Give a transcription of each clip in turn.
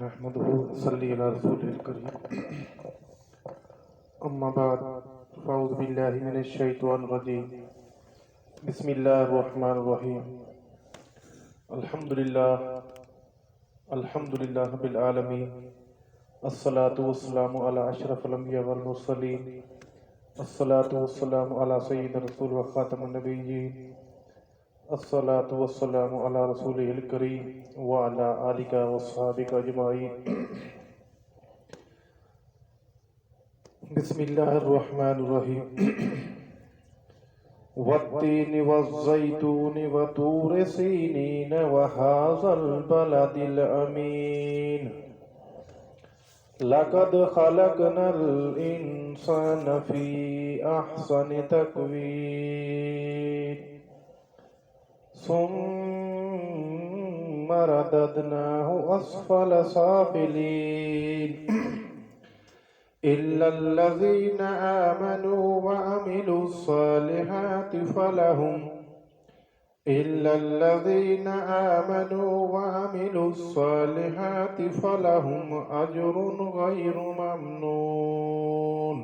نحمده ونصلي على رسوله الكريم أما بعد فأعوذ بالله من الشيطان الرجيم بسم الله الرحمن الرحيم الحمد لله رب العالمين الصلاة والسلام على أشرف الأنبياء والمرسلين الصلاة والسلام على سيد الرسول وخاتم النبيين الصلاة والسلام على رسوله الكريم وعلى آلك وصحابك أجمعين بسم الله الرحمن الرحيم والتين والزيتون وطور سينين وهذا البلد الأمين لقد خلقنا الإنسان في أحسن تقويم ثم رددناه أسفل سافلين إلا الذين آمنوا وعملوا الصالحات فلهم أجر غير ممنون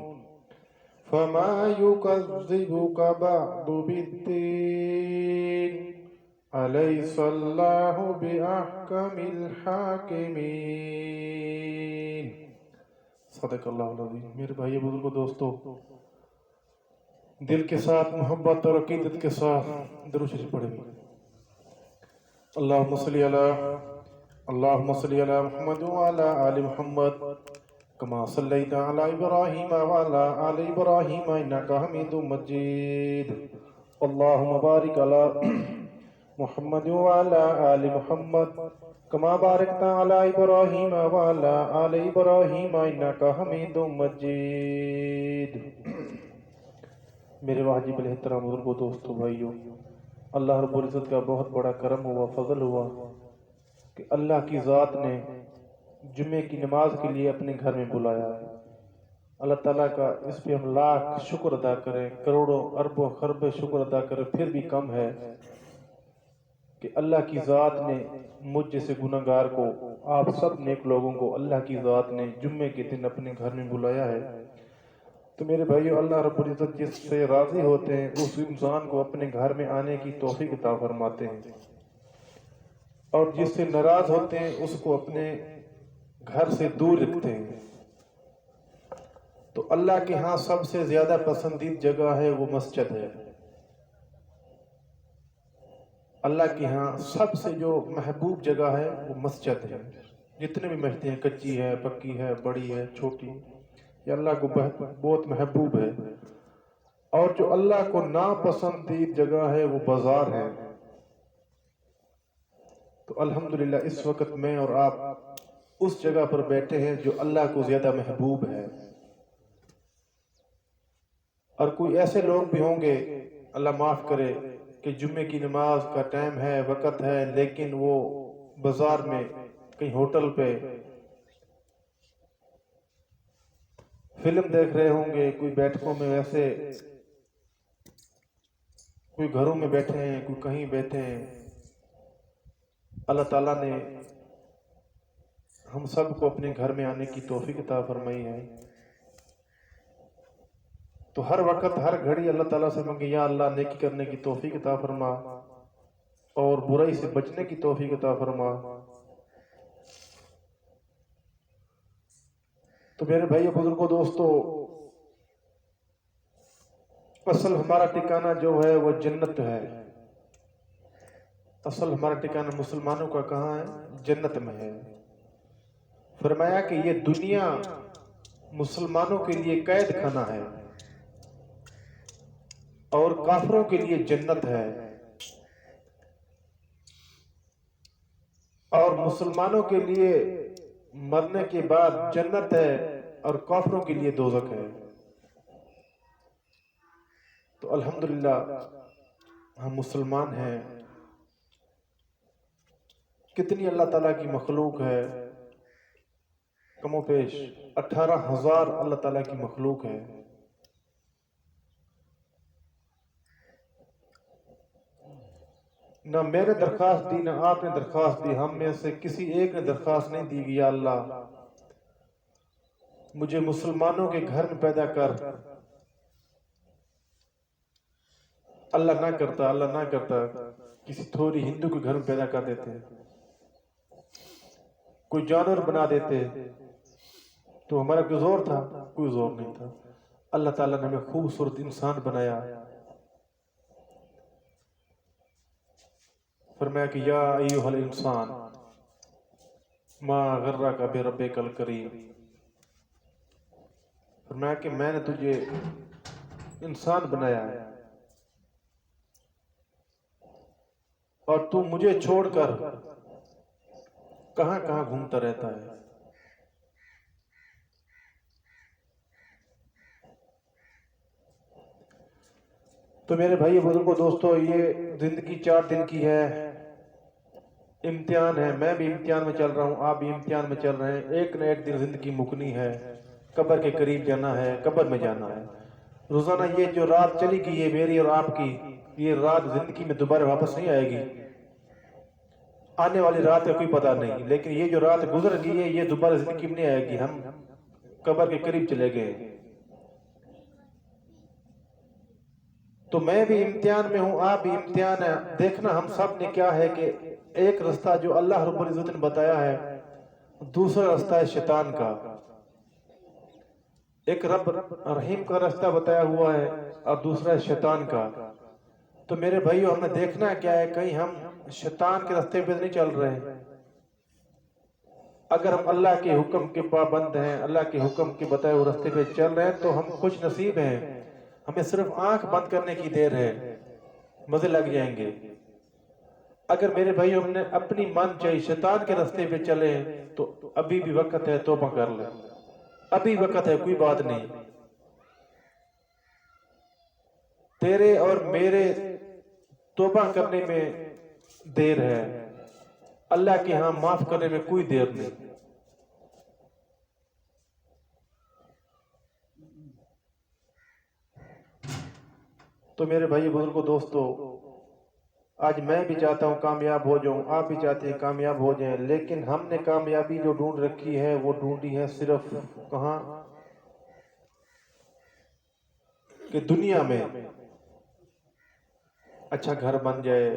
فما يكذبك بعد بالدين أليس الله بأحكم الحاكمين صدق اللہ العظیم۔ میرے بھائی بزرگوں دوستو، دل کے ساتھ محبت اور عقیدت کے ساتھ درود شریف پڑھیں گے۔ اللہم صلی علی محمد وعلی آل محمد کما صلیت علی ابراہیم وعلی آل ابراہیم انک حمید مجید۔ اللہم بارک علی محمد وعلی آل محمد کما بارکت علی ابراہیم وعلی آل ابراہیم انک حمید مجید۔ میرے واجب الاحترام بزرگوں دوستو بھائیو، اللہ رب العزت کا بہت بڑا کرم ہوا، فضل ہوا کہ اللہ کی ذات نے جمعے کی نماز کے لیے اپنے گھر میں بلایا ہے۔ اللہ تعالیٰ کا اس پہ ہم لاکھ شکر ادا کریں، کروڑوں اربوں خربیں شکر ادا کریں، پھر بھی کم ہے کہ اللہ کی ذات نے مجھ جیسے گناہگار کو، آپ سب نیک لوگوں کو اللہ کی ذات نے جمعے کے دن اپنے گھر میں بلایا ہے۔ تو میرے بھائیو، اللہ رب العزت جس سے راضی ہوتے ہیں اس انسان کو اپنے گھر میں آنے کی توفیق عطا فرماتے ہیں، اور جس سے ناراض ہوتے ہیں اس کو اپنے گھر سے دور رکھتے ہیں۔ تو اللہ کے ہاں سب سے زیادہ پسندید جگہ ہے وہ مسجد ہے۔ اللہ کے ہاں سب سے جو محبوب جگہ ہے وہ مسجد ہے۔ جتنے بھی مسجدیں ہیں، کچی ہے، پکی ہے، بڑی ہے، چھوٹی، یہ اللہ کو بہت محبوب ہے۔ اور جو اللہ کو ناپسندید جگہ ہے وہ بازار ہے۔ تو الحمدللہ اس وقت میں اور آپ اس جگہ پر بیٹھے ہیں جو اللہ کو زیادہ محبوب ہے۔ اور کوئی ایسے لوگ بھی ہوں گے، اللہ معاف کرے، کہ جمعے کی نماز کا ٹائم ہے، وقت ہے، لیکن وہ بازار میں کہیں ہوٹل پہ فلم دیکھ رہے ہوں گے، کوئی بیٹھکوں میں، ویسے کوئی گھروں میں بیٹھے ہیں، کوئی کہیں بیٹھے ہیں۔ اللہ تعالیٰ نے ہم سب کو اپنے گھر میں آنے کی توفیق عطا فرمائی ہے۔ تو ہر وقت ہر گھڑی اللہ تعالیٰ سے مانگے، یا اللہ نیکی کرنے کی توفیق عطا فرما اور برائی سے بچنے کی توفیق عطا فرما۔ تو میرے بھائی بزرگوں دوستو، اصل ہمارا ٹھکانہ جو ہے وہ جنت ہے۔ اصل ہمارا ٹھکانہ مسلمانوں کا کہاں ہے؟ جنت میں ہے۔ فرمایا کہ یہ دنیا مسلمانوں کے لیے قید خانہ ہے اور کافروں کے لیے جنت ہے، اور مسلمانوں کے لیے مرنے کے بعد جنت ہے اور کافروں کے لیے دوزخ ہے۔ تو الحمدللہ ہم مسلمان ہیں۔ کتنی اللہ تعالیٰ کی مخلوق ہے، کم و پیش 18,000 اللہ تعالیٰ کی مخلوق ہے۔ نہ میں نے درخواست دی نہ آپ نے درخواست دی، ہم میں سے کسی ایک نے درخواست نہیں دی کہ یا اللہ مجھے مسلمانوں کے گھر میں پیدا کر۔ اللہ نہ کرتا کسی تھوڑی ہندو کے گھر میں پیدا کر دیتے، کوئی جانور بنا دیتے، تو ہمارا کوئی زور تھا؟ کوئی زور نہیں تھا۔ اللہ تعالیٰ نے ہمیں خوبصورت انسان بنایا، فرمایا کہ یا ایھا الانسان ما غرک بربک الکریم، فرمایا کہ میں نے تجھے انسان بنایا ہے اور تو مجھے چھوڑ کر کہاں کہاں گھومتا رہتا ہے۔ تو میرے بھائی بزرگوں دوستو، یہ زندگی 4 دن کی ہے، امتحان ہے، میں بھی امتحان میں چل رہا ہوں، آپ بھی امتحان میں چل رہے ہیں، ایک نہ ایک دن زندگی مکنی ہے، قبر کے قریب جانا ہے، قبر میں جانا ہے۔ روزانہ یہ جو رات چلی گئی ہے میری اور آپ کی، یہ رات زندگی میں دوبارہ واپس نہیں آئے گی، آنے والی رات کا کوئی پتہ نہیں، لیکن یہ جو رات گزر گئی ہے یہ دوبارہ زندگی میں نہیں آئے گی، ہم قبر کے قریب چلے گئے۔ تو میں بھی امتحان میں ہوں، آپ بھی امتحان ہے، دیکھنا ہم سب نے کیا ہے کہ ایک رستہ جو اللہ رب العزت نے بتایا ہے، دوسرا رستہ ہے شیطان کا، ایک رب رحیم کا رستہ بتایا ہوا ہے اور دوسرا ہے شیطان کا۔ تو میرے بھائیو، ہمیں دیکھنا کیا ہے، کہیں ہم شیطان کے رستے پہ نہیں چل رہے ہیں۔ اگر ہم اللہ کے حکم کے پابند ہیں، اللہ کے حکم کے بتائے ہوئے رستے پہ چل رہے ہیں تو ہم خوش نصیب ہیں، ہمیں صرف آنکھ بند کرنے کی دیر ہے، مزے لگ جائیں گے۔ اگر میرے بھائیو ہم نے اپنی من چاہی شیطان کے رستے پہ چلے تو ابھی بھی وقت ہے، توبہ کر لیں، ابھی وقت ہے، کوئی بات نہیں۔ تیرے اور میرے توبہ کرنے میں دیر ہے، اللہ کے ہاں معاف کرنے میں کوئی دیر نہیں۔ تو میرے بھائی بزرگوں دوستو، آج میں بھی چاہتا ہوں کامیاب ہو جاؤں، آپ بھی چاہتے ہیں کامیاب ہو جائیں، لیکن ہم نے کامیابی جو ڈھونڈ رکھی ہے وہ ڈھونڈی ہے صرف کہاں؟ کہ دنیا میں اچھا گھر بن جائے،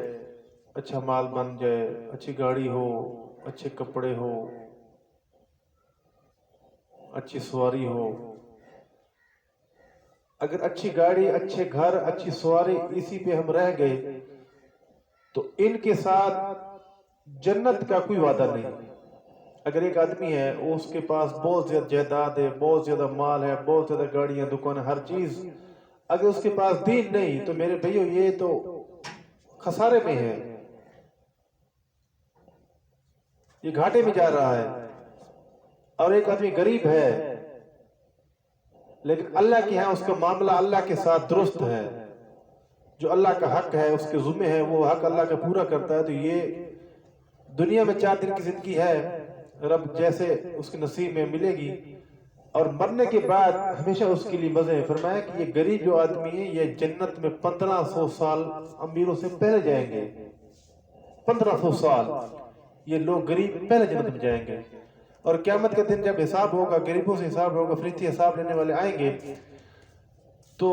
اچھا مال بن جائے، اچھی گاڑی ہو، اچھے کپڑے ہو، اچھی سواری ہو۔ اگر اچھی گاڑی، اچھے گھر، اچھی سواری اسی پہ ہم رہ گئے تو ان کے ساتھ جنت کا کوئی وعدہ نہیں۔ اگر ایک آدمی ہے، اس کے پاس بہت زیادہ جائیداد ہے، بہت زیادہ مال ہے، بہت زیادہ گاڑیاں، دکانیں، ہر چیز، اگر اس کے پاس دین نہیں تو میرے بھائیو یہ تو خسارے میں ہے، یہ گھاٹے میں جا رہا ہے۔ اور ایک آدمی غریب ہے لیکن اللہ کے ہاں اس کا معاملہ اللہ کے ساتھ درست ہے، جو اللہ کا حق ہے، اس کے ذمہ ہے، وہ حق اللہ کا پورا کرتا ہے۔ تو یہ دنیا میں 4 دن کی زندگی ہے، رب جیسے اس کے نصیب میں ملے گی، اور مرنے کے بعد ہمیشہ اس کے لیے مزے ہیں۔ فرمایا کہ یہ غریب جو آدمی ہے یہ جنت میں 1500 سال امیروں سے پہلے جائیں گے، 1500 سال یہ لوگ غریب پہلے جنت میں جائیں گے۔ اور قیامت کے دن جب حساب ہوگا، غریبوں سے حساب ہوگا، فرشتے حساب لینے والے آئیں گے، تو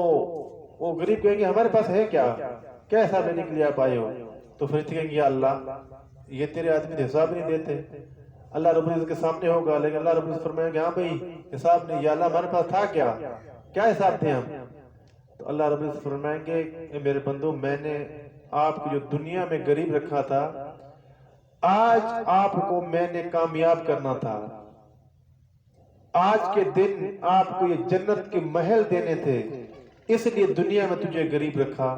وہ غریب کہیں گے ہمارے پاس ہے کیا حساب لینے کے لیے آپ آئے ہو؟ تو فرشتے کہیں گے یا اللہ یہ تیرے آدمی تو حساب نہیں دیتے۔ اللہ رب العزت کے سامنے ہوگا، لیکن اللہ رب العزت فرمائیں گے ہاں بھائی حساب نہیں، یا اللہ ہمارے پاس تھا کیا حساب تھے ہم؟ تو اللہ رب العزت فرمائیں گے اے میرے بندو، میں نے آپ کو جو دنیا میں غریب رکھا تھا، آج آپ کو میں نے کامیاب کرنا تھا، آج کے دن آپ کو یہ جنت کے محل دینے تھے، اس لیے دنیا میں تجھے غریب رکھا،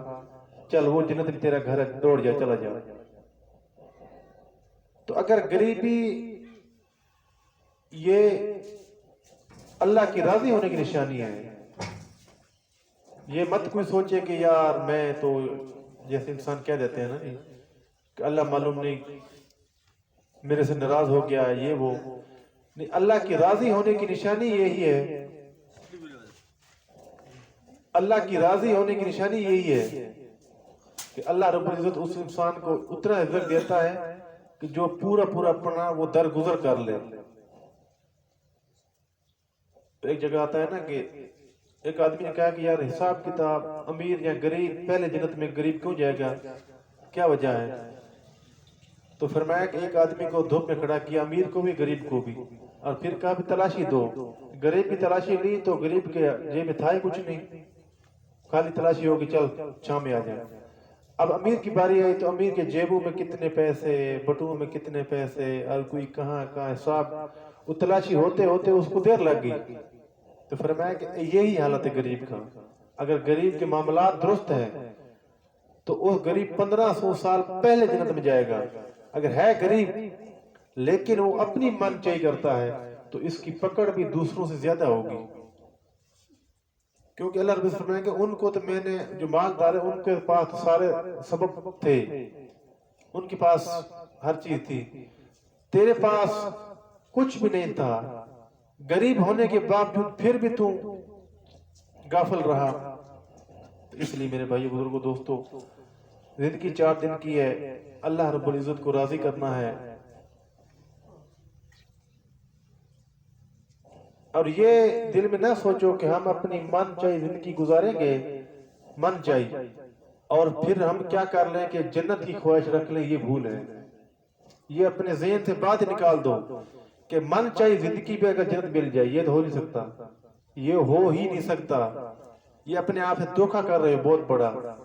چل وہ جنت میں تیرا گھر ہے، دوڑ جا، چلا جا۔ تو اگر غریبی یہ اللہ کی راضی ہونے کی نشانی ہے، یہ مت کوئی سوچے کہ یار میں تو، جیسے انسان کہہ دیتے ہیں نا کہ اللہ معلوم نہیں میرے سے ناراض ہو گیا، یہ وہ نہیں، اللہ کی راضی ہونے کی نشانی یہی ہے، اللہ کی راضی ہونے کی نشانی یہی ہے کہ اللہ رب العزت اس انسان کو اتنا رزق دیتا ہے کہ جو پورا پورا اپنا وہ درگزر کر لے. تو ایک جگہ آتا ہے نا کہ ایک آدمی نے کہا کہ یار حساب کتاب امیر یا غریب، پہلے جنت میں غریب کیوں جائے گا، کیا وجہ ہے؟ تو فرمایا کہ ایک آدمی کو دھوپ میں کھڑا کیا، امیر کو بھی غریب کو بھی، اور پھر کہا بھی تلاشی دو. غریب کی تلاشی لی تو غریب کے جیب میں تھا ہی کچھ نہیں، خالی تلاشی ہوگی چل شام میں آ جائے. اب امیر کی باری آئی تو امیر کے جیبوں میں کتنے پیسے، بٹووں میں کتنے پیسے، اور کوئی کہاں کہاں حساب، وہ تلاشی ہوتے ہوتے اس کو دیر لگ گئی. تو فرمایا کہ یہی حالت ہے غریب کا. اگر غریب کے معاملات درست ہیں تو وہ غریب 1500 سال پہلے جنت میں جائے گا. اگر ہے غریب لیکن وہ اپنی من چاہی کرتا ہے تو اس کی پکڑ بھی دوسروں سے زیادہ ہوگی. کیونکہ اللہ رب فرمائے کہ ان کو تو میں نے، جو مالدار ہیں ان کے پاس سارے سبب تھے، ان کے پاس ہر چیز تھی، تیرے پاس کچھ بھی نہیں تھا، غریب ہونے کے باوجود پھر بھی تو غافل رہا. اس لیے میرے بھائی بزرگوں دوستو، زندگی 4 دن کی ہے، اللہ رب العزت کو راضی کرنا ہے. اور یہ دل میں نہ سوچو کہ ہم اپنی من چاہی زندگی گزاریں گے، من چاہی، اور پھر ہم کیا کر لیں کہ جنت کی خواہش رکھ لیں. یہ بھول ہے. یہ اپنے ذہن سے بات نکال دو کہ من چاہی زندگی پہ اگر جنت مل جائے، یہ تو ہو نہیں سکتا، یہ ہو ہی نہیں سکتا. یہ اپنے آپ سے دھوکہ کر رہے ہو بہت بڑا،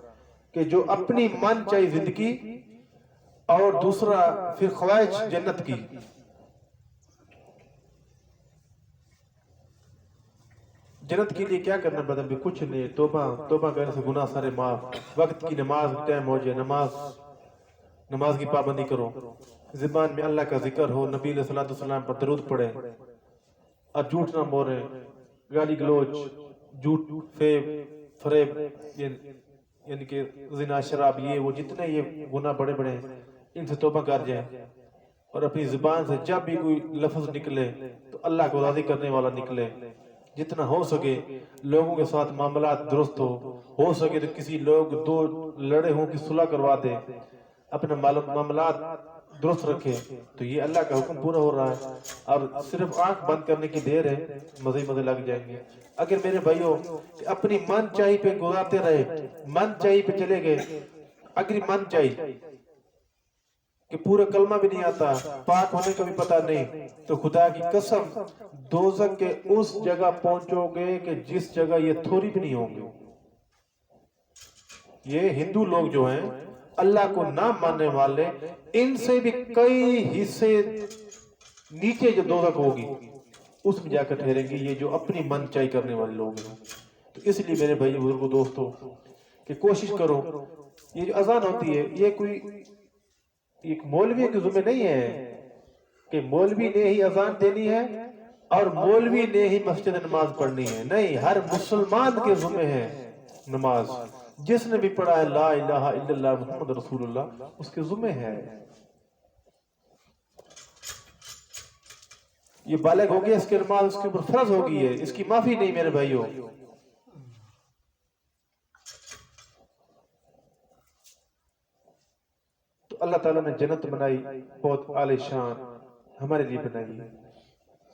کہ جو اپنی من چاہی زندگی اور دوسرا پھر خواہش جنت کی. جنت کے لیے کیا کرنا پڑتا ہے؟ کچھ نہیں، توبہ کرنے سے گناہ سارے معاف. وقت کی نماز ٹائم ہو جائے، نماز کی پابندی کرو، زبان میں اللہ کا ذکر ہو، نبی علیہ السلام پر درود پڑھے، اور جھوٹ نہ بولے، گالی گلوچ، جھوٹ، فریب، یعنی کہ زنا، شراب، یہ وہ جتنے یہ گناہ بڑے بڑے ہیں ان سے توبہ کر جائے. اور اپنی زبان سے جب بھی کوئی لفظ نکلے تو اللہ کو راضی کرنے والا نکلے. جتنا ہو سکے لوگوں کے ساتھ معاملات درست ہو سکے تو کسی لوگ دو لڑے ہوں کی صلح کروا دے، اپنے معاملات درست رکھے، تو یہ اللہ کا حکم پورا ہو رہا ہے. اور صرف آنکھ بند کرنے کی دیر ہے، مزے لگ جائیں گے. اگر میرے بھائیوں اپنی من چاہی پہ گزارتے رہے، من چاہی پہ چلے گئے، اگر من چاہی کہ پورا کلمہ بھی نہیں آتا، پاک ہونے کا بھی پتہ نہیں، تو خدا کی قسم دوزخ کے اس جگہ پہنچو گے کہ جس جگہ یہ تھوڑی بھی نہیں ہوں گے. یہ ہندو لوگ جو ہیں اللہ کو نہ ماننے والے، ان سے بھی کئی حصے نیچے جو دوزخ ہوگی اس میں جا کر ٹھہریں گے، یہ جو اپنی من چاہی کرنے والے لوگ ہیں. تو اس لیے میرے بھائی بزرگوں دوستوں کہ کوشش کرو، یہ جو اذان ہوتی ہے یہ کوئی ایک مولوی کے ذمہ نہیں ہے کہ مولوی نے ہی اذان دینی ہے اور مولوی نے ہی مسجد نماز پڑھنی ہے. نہیں، ہر مسلمان کے ذمہ ہے نماز. جس نے بھی پڑھا ہے لا الہ الا اللہ محمد رسول اللہ، اس کے ذمہ ہے. یہ بالغ ہو گیا، اس کے نماز اس کے اوپر فرض ہو گئی ہے، اس کی معافی نہیں میرے بھائیوں. تو اللہ تعالیٰ نے جنت بنائی بہت عالی شان، ہمارے لیے بنائی ہے،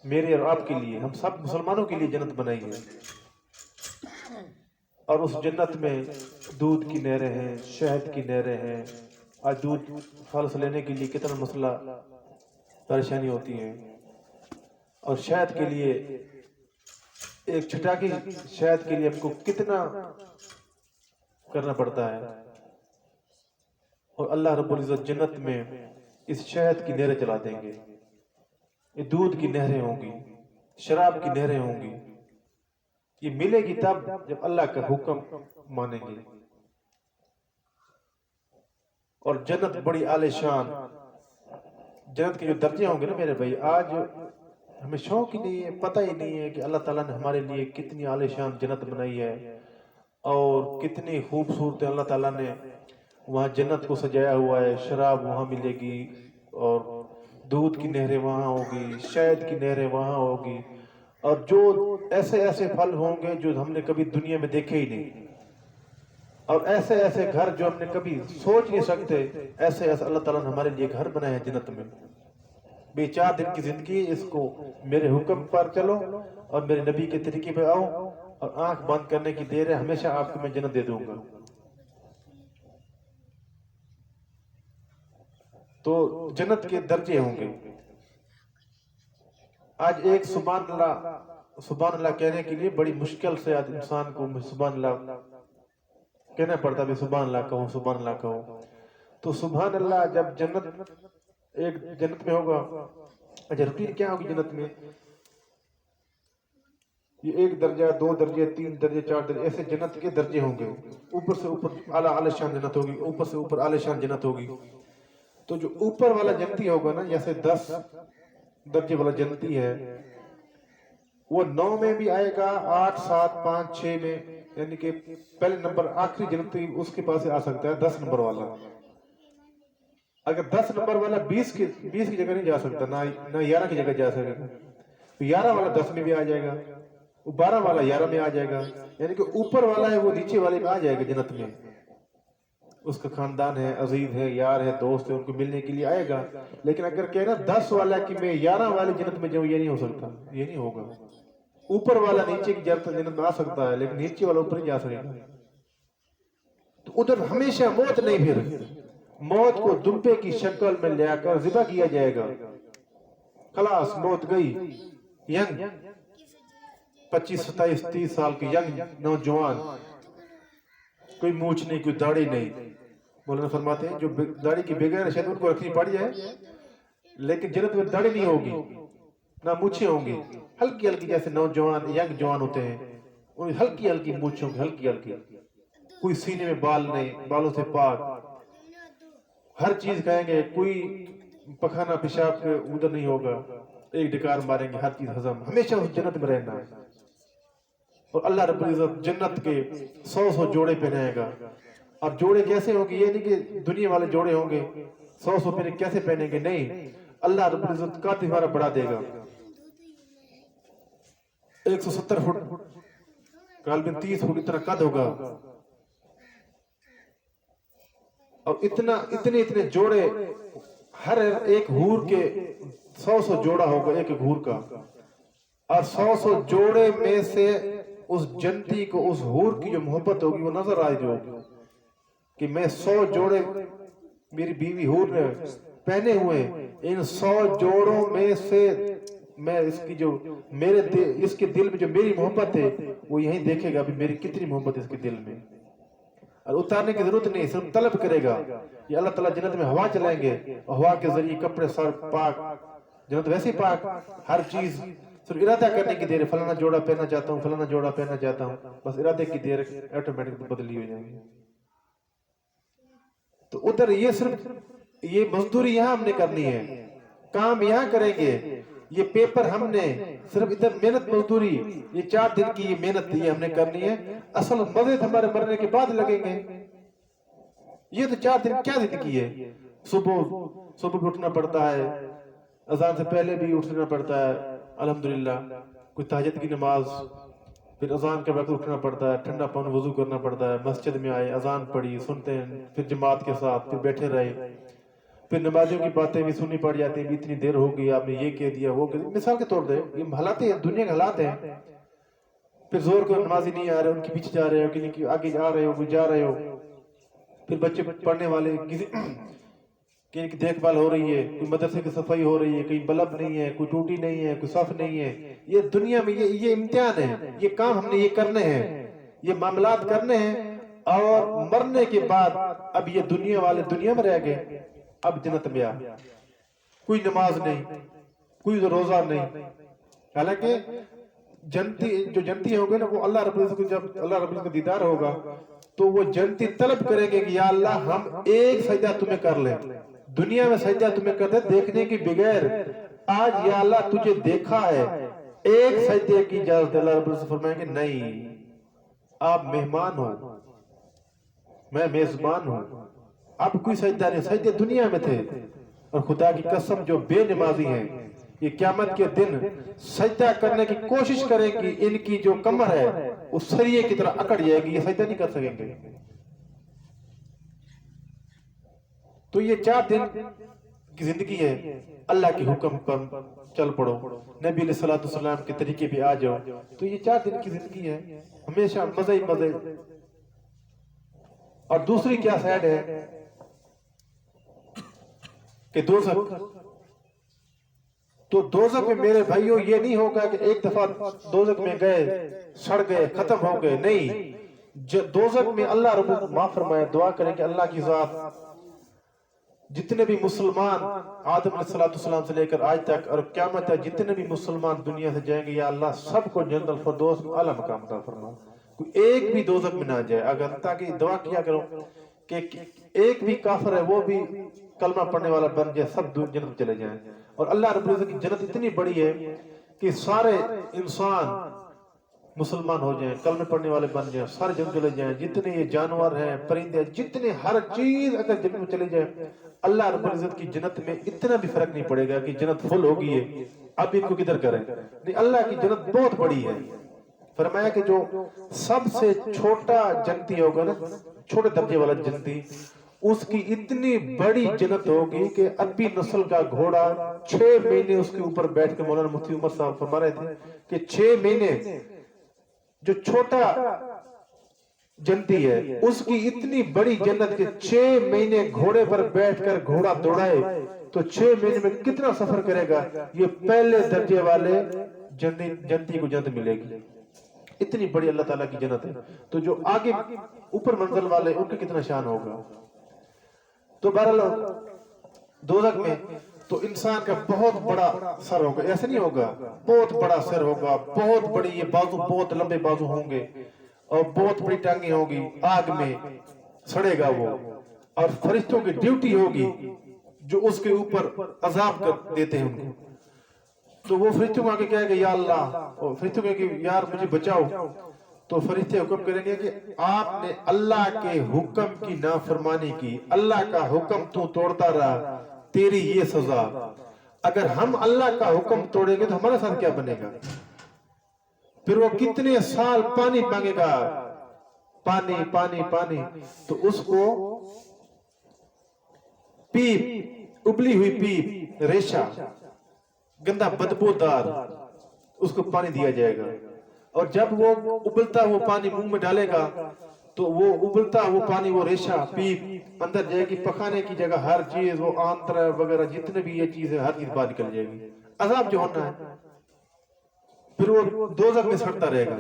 میرے اور آپ کے لیے، ہم سب مسلمانوں کے لیے جنت بنائی ہے. اور اس جنت میں دودھ کی نہریں ہیں، شہد کی نہریں ہیں. آج دودھ فلس لینے کے لیے کتنا مسئلہ پریشانی ہوتی ہے، اور شہد کے لیے ایک چھٹاکی شہد کے لیے ہم کو کتنا کرنا پڑتا ہے. اور اللہ رب العزت جنت میں اس شہد کی نہریں چلا دیں گے، یہ دودھ کی نہریں ہوں گی، شراب کی نہریں ہوں گی. یہ ملے گی تب جب اللہ کا حکم مانیں گے. اور جنت بڑی عالی شان، جنت کے جو درجے ہوں گے نا میرے بھائی، آج ہمیں شوق ہی نہیں ہے، پتہ ہی نہیں ہے کہ اللہ تعالیٰ نے ہمارے لیے کتنی عالی شان جنت بنائی ہے، اور کتنی خوبصورت اللہ تعالیٰ نے وہاں جنت کو سجایا ہوا ہے. شراب وہاں ملے گی، اور دودھ کی نہریں وہاں ہوگی، شہد کی نہریں وہاں ہوگی، اور جو ایسے ایسے پھل ہوں گے جو ہم نے کبھی دنیا میں دیکھے ہی نہیں. اور ایسے ایسے گھر جو ہم نے کبھی سوچ نہیں سکتے، ایسے ایسے اللہ تعالیٰ نے ہمارے لیے گھر بنائے ہیں جنت میں۔ بے 4 دن کی زندگی، اس کو میرے حکم پر چلو اور میرے نبی کے طریقے پہ آؤ، اور آنکھ بند کرنے کی دیر ہے، ہمیشہ آپ کو میں جنت دے دوں گا۔ تو جنت کے درجے ہوں گے۔ آج ایک سبحان اللہ کہنے کے لیے بڑی مشکل سے آج انسان کو سبحان اللہ کہنا پڑتا ہے، سبحان اللہ کہو، سبحان اللہ کہو۔ تو سبحان اللہ جب جنت میں ہوگا، اچھا روٹین کیا ہوگی جنت میں؟ یہ 1 درجہ، 2 درجے، 3 درجے، 4 درجے، ایسے جنت کے درجے ہوں گے۔ اوپر سے اوپر اعلیٰ شان جنت ہوگی، اوپر سے اوپر اعلیٰ شان جنت ہوگی۔ تو جو اوپر والا جنتی ہوگا نا، جیسے 10 درجے والا جنتی ہے، وہ 9 میں بھی آئے گا، 8، 7، 5، 6 میں، یعنی کہ پہلے نمبر آخری جنتی اس کے پاس آ سکتا ہے 10 نمبر والا۔ اگر 10 نمبر والا 20 کی جگہ نہیں جا سکتا، نہ 11 کی جگہ جا سکے گا، تو 11 والا 10 میں بھی آ جائے گا، 12 والا 11 میں آ جائے گا، یعنی کہ اوپر والا ہے وہ نیچے والے میں آ جائے گا جنت میں۔ اس کا خاندان ہے، عزیز ہے، یار ہے، دوست ہے، ان کو ملنے کے لیے آئے گا۔ لیکن اگر کہنا 10 والا کہ میں 11 والی جنت میں جاؤں، یہ نہیں ہو سکتا، یہ نہیں ہوگا۔ اوپر والا نیچے کی جنت میں آ سکتا ہے، لیکن نیچے والا اوپر نہیں جا سکے گا۔ تو ادھر ہمیشہ موت نہیں، پھر موت کو دمبے کی شکل میں لے کر ذبح کیا جائے گا۔ خلاص موت گئی۔ ینگ 25، 27، 30 سال کی ینگ نوجوان، کوئی مونچھ نہیں، کوئی داڑھی نہیں۔ مولانا فرماتے ہیں جو داڑھی کی بغیر شاید ان کو رکھنی پڑ جائے، لیکن جنت میں داڑھی نہیں ہوگی، نہ مونچھیں ہوں گی، ہلکی ہلکی، جیسے نوجوان ینگ جوان ہوتے ہیں، ان ہلکی ہلکی مونچھیں ہوں گی، ہلکی ہلکی، کوئی سینے میں بال نہیں، بالوں سے پاک، ہر چیز کہیں گے، کوئی پخانہ پیشاب ادھر نہیں ہوگا، ایک ڈکار ماریں گے، ہر چیز ہضم، ہمیشہ اس جنت میں رہنا ہے۔ اور اللہ رب العزت جنت کے 100 جوڑے پہنائے گا۔ اب جوڑے کیسے ہوں گے؟ یہ نہیں کہ دنیا والے جوڑے ہوں گے 100 پہنے کیسے پہنیں گے، نہیں، اللہ رب العزت قد ہمارا بڑھا دے گا۔ 170 فٹ، غالباً 30 فٹ اتنا قد ہوگا، اور اتنے جوڑے، ہر ایک حور کے 100 جوڑا ہوگا ایک حور کا، اور 100 جوڑے میں سے اس جنتی کو، اس حور کی جو محبت ہوگی وہ نظر آئے ہوگی کہ میں 100 جوڑے میری بیوی حور نے پہنے ہوئے، ان 100 جوڑوں میں سے میں اس کے دل میں جو میری محبت ہے وہ یہیں دیکھے گا بھی میری کتنی محبت ہے اس کے دل میں۔ اور اتارنے کی ضرورت نہیں، صرف طلب کرے گا۔ یہ اللہ تعالیٰ جنت میں ہوا چلائیں گے، اور ہوا کے ذریعے کپڑے سر پاک، جنت ویسے پاک، ہر چیز صرف ارادہ کرنے کی دیر ہے، فلانا جوڑا پہننا چاہتا ہوں، فلانا جوڑا پہننا چاہتا ہوں، بس ارادے کی دیر آٹومیٹک بدلی ہو جائیں گی۔ تو ادھر یہ صرف یہ مزدوری یہاں ہم نے کرنی ہے، کام یہاں کریں گے، یہ پیپر ہم نے صرف ادھر محنت مزدوری، یہ 4 دن کی یہ محنت یہ ہم نے کرنی ہے، اصل مزے ہمارے مرنے کے بعد لگیں گے۔ یہ تو 4 دن کیا زندگی ہے؟ صبح بھی اٹھنا پڑتا ہے، اذان سے پہلے بھی اٹھنا پڑتا ہے، الحمدللہ، کوئی تہجد کی نماز، پھر اذان کے وقت اٹھنا پڑتا ہے، ٹھنڈا پانی وضو کرنا پڑتا ہے، مسجد میں آئے، اذان پڑھی، سنتے ہیں، پھر جماعت کے ساتھ پھر بیٹھے رہے، پھر نمازیوں کی باتیں بھی سننی پڑ جاتی ہیں، اتنی دیر ہو گئی، آپ نے یہ کہہ دیا، وہ کہہ دیا، مثال کے طور پہ یہ حالات ہیں، دنیا کے حالات ہیں۔ پھر زور کو نمازی نہیں آ رہے، ان کے پیچھے جا رہے ہو، کسی کی آگے جا رہے ہو، کوئی جا رہے ہو، پھر بچے پڑھنے والے کسی کی دیکھ بھال ہو رہی ہے، کوئی مدرسے کی صفائی ہو رہی ہے، کہیں بلب نہیں ہے، کوئی ٹوٹی نہیں ہے، کوئی صف نہیں ہے۔ یہ دنیا میں یہ امتحان ہے، یہ کام ہم نے یہ کرنے ہیں، یہ معاملات کرنے ہیں، اور مرنے کے بعد اب یہ دنیا والے دنیا میں رہ گئے، اب جنت میں آ، کوئی نماز نہیں، کوئی روزہ نہیں۔ حالانکہ جنتی ہوں گے نا، وہ اللہ رب العزت کو جب اللہ رب العزت کا دیدار ہوگا تو وہ جنتی طلب کریں گے کہ یا اللہ ہم ایک سجدہ تمہیں کر لیں، دنیا میں سجدہ تمہیں کرتے دیکھنے کے بغیر، آج یا اللہ تجھے دیکھا ہے، ایک سجدے کی اجازت۔ اللہ رب العزت فرمائیں گے نہیں، آپ مہمان ہو، میں میزبان ہوں، اب کوئی سجدہ نہیں، سجدے دنیا میں تھے۔ اور خدا کی قسم جو بے نمازی ہیں یہ قیامت کے دن سجدہ کرنے کی کوشش کریں گی، ان کی جو کمر ہے اس سریے کی طرح اکڑ جائے گی، یہ سجدہ نہیں کر سکیں گے۔ تو یہ 4 دن کی زندگی ہے، اللہ کے حکم پر چل پڑو، نبی علیہ السلام کے طریقے پہ آ جاؤ، تو یہ 4 دن کی زندگی ہے، ہمیشہ مزے ہی مزے۔ اور دوسری کیا سائڈ ہے کہ دوزخ، تو دوزخ میں میرے بھائیوں یہ نہیں ہوگا کہ ایک دفعہ دوزخ میں گئے سڑ گئے ختم ہو گئے، نہیں، دوزخ میں اللہ رب معاف فرمائے، دعا کریں کہ اللہ کی ذات جتنے بھی مسلمان آدم علیہ السلام سے لے کر آج تک اور قیامت تک جتنے بھی مسلمان دنیا سے جائیں گے، یا اللہ سب کو جنت الفردوس میں اعلیٰ مقام عطا فرما، کوئی ایک بھی دوزخ میں نہ جائے، اگر تاکہ دعا کیا کرو کہ ایک بھی کافر ہے وہ بھی کلمہ پڑھنے والا بن جائے، سب جنت چلے جائیں۔ اور اللہ رب العزت کی جنت اتنی بڑی ہے کہ سارے انسان مسلمان ہو جائیں، کلمہ پڑھنے والے بن جائیں، سارے جنت چلے جائیں، جتنے یہ جانور ہیں پرندے جتنے ہر چیز اگر جنت میں چلے جائے، اللہ رب العزت کی جنت میں اتنا بھی فرق نہیں پڑے گا کہ جنت فل ہوگی ہے اب ان کو کدھر کریں، نہیں، اللہ کی جنت بہت بڑی ہے۔ فرمایا کہ جو سب سے چھوٹا جنتی ہوگا نا، چھوٹے درجے والا جنتی، اس کی اتنی بڑی جنت ہوگی کہ عربی نسل کا گھوڑا 6 مہینے اس کے اوپر بیٹھ کے، مولانا مفتی عمر صاحب فرما رہے تھے کہ 6 مہینے جو چھوٹا جنتی ہے اس کی اتنی بڑی جنت کہ 6 مہینے گھوڑے پر بیٹھ کر گھوڑا دوڑائے تو 6 مہینے میں کتنا سفر کرے گا، یہ پہلے درجے والے جنتی کو جنت ملے گی، اتنی بڑی اللہ تعالیٰ کی جنت ہے۔ تو جو آگے اوپر منزل والے ان کے کتنا شان ہوگا۔ تو بہرحال دوزخ میں تو انسان کا بہت بڑا سر ہوگا، ایسا نہیں ہوگا، بہت بڑا سر ہوگا، بہت بڑی یہ بازو، بہت لمبے بازو ہوں گے اور بہت بڑی ٹانگیں ہوگی، آگ میں سڑے گا وہ، اور فرشتوں کی ڈیوٹی ہوگی جو اس کے اوپر عذاب کر دیتے ہیں ان کو، تو وہ فرشتوں کو آگے کہے گا یا اللہ، فرشتوں کہے گا یار مجھے بچاؤ، تو فرشتے حکم کریں گے کہ آپ نے اللہ کے حکم کی نافرمانی کی، اللہ کا حکم تو توڑتا رہا، تیری یہ سزا، اگر ہم اللہ کا حکم توڑیں گے تو ہمارے ساتھ کیا بنے گا؟ پھر وہ کتنے سال پانی مانگے گا، پانی پانی پانی، تو اس کو پیپ، ابلی ہوئی پیپ، ریشہ، گندا بدبودار، اس کو پانی دیا جائے گا، اور جب وہ ابلتا وہ پانی منہ میں ڈالے گا تو وہ ابلتا وہ پانی، وہ ریشہ پیپ اندر جائے گی، پکانے کی جگہ ہر چیز، وہ آنتر وغیرہ جتنے بھی یہ چیز ہے ہر چیز باہر نکل جائے گی، عذاب جو ہونا ہے۔ پھر وہ دوزخ میں سڑتا رہے گا،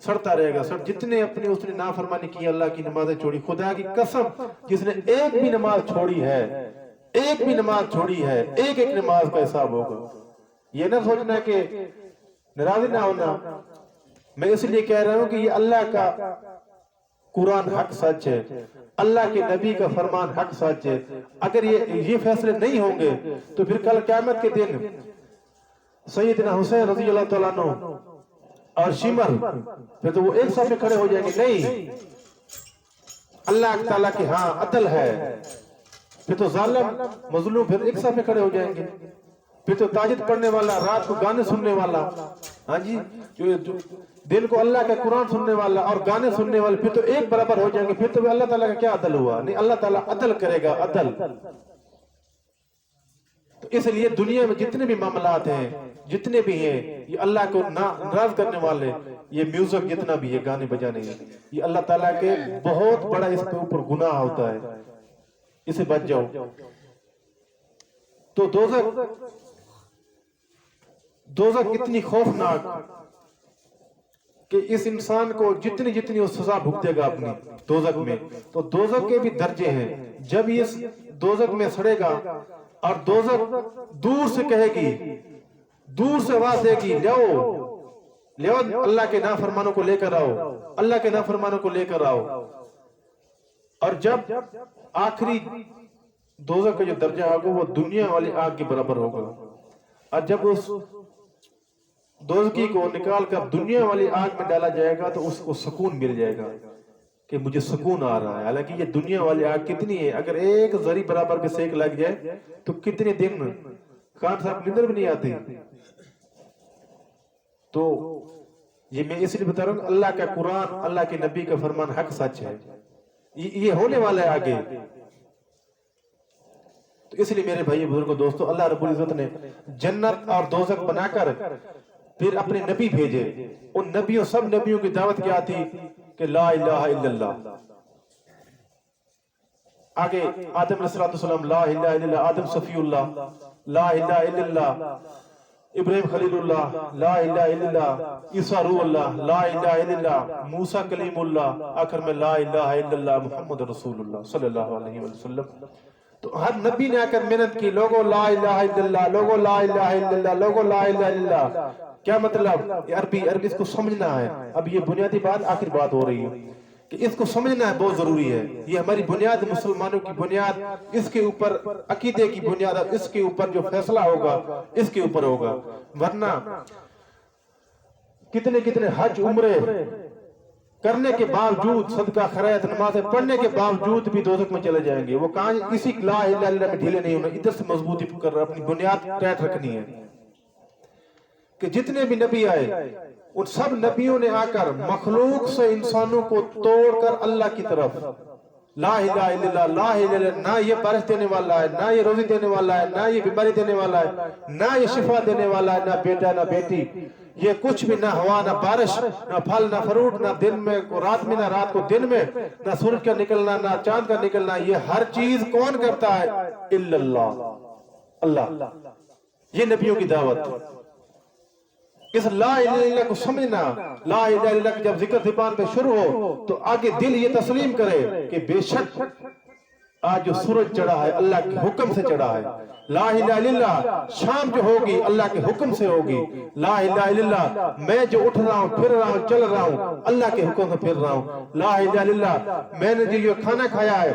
سڑتا رہے گا، جتنے اپنے اس نے نافرمانی کی، اللہ کی نمازیں چھوڑی، خدا کی قسم جس نے ایک بھی نماز چھوڑی ہے، ایک بھی نماز چھوڑی ہے، ایک ایک نماز کا حساب ہوگا۔ یہ نہ سوچنا کہ ناراض نہ ہونا، میں اس لیے کہہ رہا ہوں کہ یہ اللہ کا قرآن حق سچ ہے، اللہ کے نبی کا فرمان حق سچ ہے، اگر یہ فیصلے نہیں ہوں گے تو پھر کل قیامت کے دن سیدنا حسین رضی اللہ تعالیٰ عنہ اور شمر پھر تو وہ ایک ساتھ میں کھڑے ہو جائیں گے، نہیں، اللہ تعالیٰ کی ہاں عدل ہے، پھر تو ظالم مظلوم پھر ایک ساتھ میں کھڑے ہو جائیں گے، پھر تو تاجد پڑھنے والا، رات کو گانے سننے والا، ہاں جی، جو دن کو اللہ کا قرآن سننے والا اور گانے سننے والے پھر تو ایک برابر ہو جائیں گے، پھر تو اللہ تعالیٰ کا کیا عدل ہوا؟ نہیں، اللہ تعالیٰ عدل کرے گا، عدل۔ تو اس لیے دنیا میں جتنے بھی معاملات ہیں، جتنے بھی ہیں، یہ اللہ کو ناراض کرنے والے، یہ میوزک جتنا بھی ہے، گانے بجانے ہیں، یہ اللہ تعالیٰ کے بہت بڑا اس کے اوپر گناہ ہوتا ہے، اسے بچ جاؤ۔ تو دوزخ اتنی خوفناک کہ اس انسان کو جتنی جتنی وہ سزا بھگتے گا اپنی دوزخ میں، تو دوزخ کے بھی درجے ہیں، جب یہ دوزخ میں سڑے گا اور دوزخ دور سے کہے گی، دور سے آواز دے گی، لیو اللہ کے نافرمانوں کو لے کر آؤ، اللہ کے نافرمانوں کو لے کر آؤ، اور جب آخری دوزخ کا جو درجہ ہوگا وہ دنیا والی آگ کے برابر ہوگا، اور جب اس دوزخی کو نکال کر دنیا والی آگ میں ڈالا جائے گا تو اس کو سکون مل جائے گا کہ مجھے سکون آ رہا ہے، حالانکہ یہ دنیا والی آگ کتنی ہے، اگر ایک ذری برابر بھی سیک لگ جائے تو کتنے دن خان صاحب نندر بھی نہیں آتے۔ تو یہ میں اس لیے بتا رہا ہوں، اللہ کا قرآن، اللہ کے نبی کا فرمان حق سچ ہے، یہ ہونے والا ہے آگے۔ تو اس لیے میرے بھائی بزرگوں دوستو، اللہ رب العزت نے جنت اور دوزخ بنا کر پھر اپنے نبی بھیجے. ان نبیوں، سب نبیوں کی دعوت کیا تھی کہ لا الہ الا اللہ. آگے آدم علیہ السلام لا الہ الا اللہ، آدم صفی اللہ لا الہ الا اللہ، ابراہیم خلیل اللہ لا الہ الا اللہ، عیسیٰ روح اللہ لا الہ الا اللہ، موسیٰ کلیم اللہ، آخر میں لا الہ الا اللہ محمد رسول اللہ صلی اللہ علیہ وسلم. تو ہر نبی نے آ کر محنت کی، لوگوں لا الہ الا اللہ، لوگوں لا الہ الا اللہ، لوگوں لا الہ الا اللہ. کیا مطلب؟ عربی اس کو سمجھنا ہے. اب یہ بنیادی بات، آخر بات ہو رہی ہے کہ اس کو سمجھنا ہے، بہت ضروری ہے. یہ ہماری بنیاد، مسلمانوں کی بنیاد، اس کے اوپر عقیدے کی بنیاد، اس کے اوپر جو فیصلہ ہوگا اس کے اوپر ہوگا. ورنہ کتنے حج عمرے کرنے کے باوجود، صدقہ خیرات نمازیں پڑھنے کے باوجود بھی دوزخ میں چلے جائیں گے. وہ کہاں اسی لا الہ الا اللہ میں ڈھیلے نہیں ہونا، ادھر سے مضبوطی کر رہا، اپنی بنیاد ٹائٹ رکھنی ہے. کہ جتنے بھی نبی آئے، ان سب نبیوں نے آ کر مخلوق سے انسانوں کو توڑ کر اللہ کی طرف لا الہ الا اللہ، لا الہ الا اللہ. نہ یہ بارش دینے والا ہے، نہ یہ روزی دینے والا ہے، نہ یہ بیماری دینے والا ہے، نہ یہ شفا دینے والا ہے، نہ بیٹا نہ بیٹی، یہ کچھ بھی، نہ ہوا نہ بارش، نہ پھل نہ فروٹ، نہ دن میں رات میں، نہ رات کو دن میں، نہ سورج کا نکلنا نہ چاند کا نکلنا. یہ ہر چیز کون کرتا ہے؟ الا اللہ، اللہ. یہ نبیوں کی دعوت. اس لا الہ الا اللہ کو سمجھنا. لا الہ الا اللہ کی جب ذکر زبان پہ شروع ہو تو آگے دل یہ تسلیم کرے کہ بے شک آج جو سورج چڑھا ہے اللہ کے حکم سے چڑھا ہے. لا الہ الا اللہ شام جو ہوگی اللہ کے حکم سے ہوگی. لا الہ الا اللہ میں جو اٹھ رہا ہوں، پھر رہا ہوں، چل رہا ہوں، اللہ کے حکم سے پھر رہا ہوں. لا الہ الا اللہ میں نے جو کھانا کھایا ہے،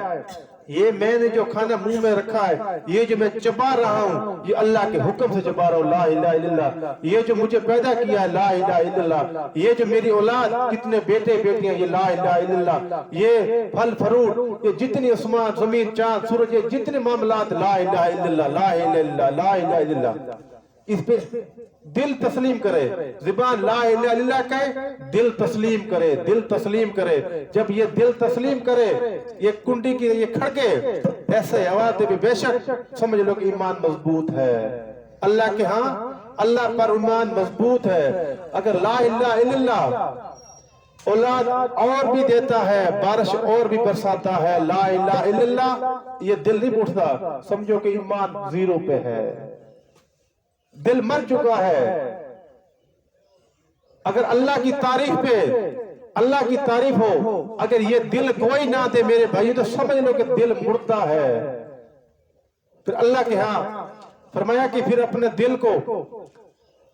یہ میں نے جو کھانا منہ میں رکھا ہے، یہ جو میں چبا رہا ہوں، یہ اللہ کے حکم سے چبا رہا ہوں. لا الہ الا اللہ یہ جو مجھے پیدا کیا ہے، لا الہ الا اللہ یہ جو میری اولاد، کتنے بیٹے بیٹیاں، یہ لا الہ الا اللہ یہ پھل فروٹ، یہ جتنی آسمان زمین چاند سورج، یہ جتنے معاملات، لا الہ الا اللہ، لا الہ الا اللہ، لا الہ الا اللہ. اس پہ دل تسلیم کرے. زبان لا الہ الا اللہ کہے، دل تسلیم کرے، دل تسلیم کرے. جب یہ دل تسلیم کرے، یہ کنڈی کی یہ کھڑکے ایسے آواز دے، بے شک سمجھ لو کہ ایمان مضبوط ہے. اللہ کے ہاں اللہ پر ایمان مضبوط ہے. اگر لا الہ الا اللہ اولاد اور بھی دیتا ہے، بارش اور بھی برساتا ہے، لا الہ الا اللہ یہ دل نہیں اٹھتا، سمجھو کہ ایمان زیرو پہ ہے، دل مر چکا ہے. اگر اللہ کی تعریف پہ، اللہ کی تعریف ہو، اگر یہ دل کوئی نہ دے میرے بھائی تو سمجھ لو کہ دل مردہ ہے. پھر اللہ کے ہاں فرمایا کہ پھر اپنے دل کو